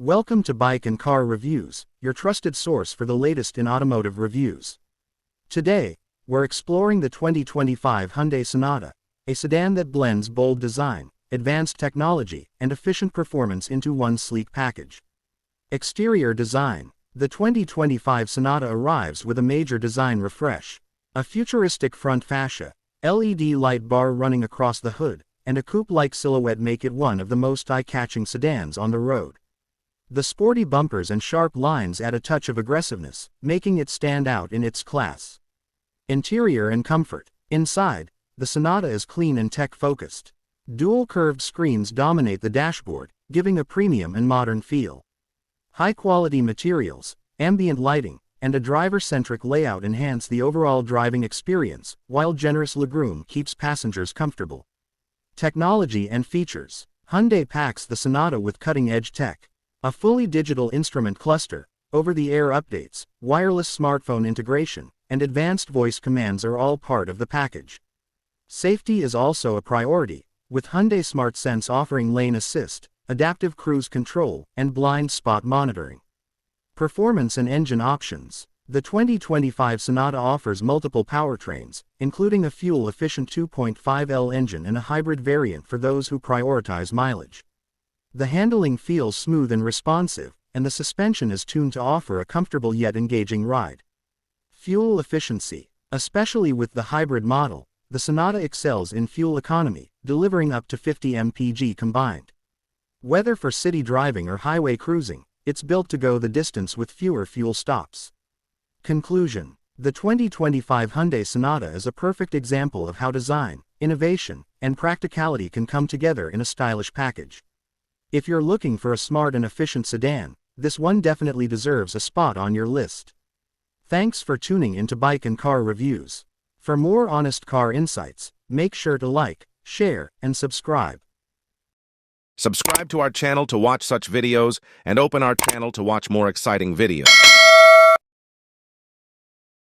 Welcome to Bike and Car Reviews, your trusted source for the latest in automotive reviews. Today, we're exploring the 2025 Hyundai Sonata, a sedan that blends bold design, advanced technology, and efficient performance into one sleek package. Exterior design. The 2025 Sonata arrives with a major design refresh. A futuristic front fascia, LED light bar running across the hood, and a coupe-like silhouette make it one of the most eye-catching sedans on the road. The sporty bumpers and sharp lines add a touch of aggressiveness, making it stand out in its class. Interior and comfort. Inside, the Sonata is clean and tech-focused. Dual curved screens dominate the dashboard, giving a premium and modern feel. High-quality materials, ambient lighting, and a driver-centric layout enhance the overall driving experience, while generous legroom keeps passengers comfortable. Technology and features. Hyundai packs the Sonata with cutting-edge tech. A fully digital instrument cluster, over-the-air updates, wireless smartphone integration, and advanced voice commands are all part of the package. Safety is also a priority, with Hyundai Smart Sense offering lane assist, adaptive cruise control, and blind spot monitoring. Performance and engine options. The 2025 Sonata offers multiple powertrains, including a fuel-efficient 2.5L engine and a hybrid variant for those who prioritize mileage. The handling feels smooth and responsive, and the suspension is tuned to offer a comfortable yet engaging ride. Fuel efficiency. Especially with the hybrid model, the Sonata excels in fuel economy, delivering up to 50 mpg combined. Whether for city driving or highway cruising, it's built to go the distance with fewer fuel stops. Conclusion. The 2025 Hyundai Sonata is a perfect example of how design, innovation, and practicality can come together in a stylish package. If you're looking for a smart and efficient sedan, this one definitely deserves a spot on your list. Thanks for tuning into Bike and Car Reviews. For more honest car insights, make sure to like, share, and subscribe. Subscribe to our channel to watch such videos and open our channel to watch more exciting videos.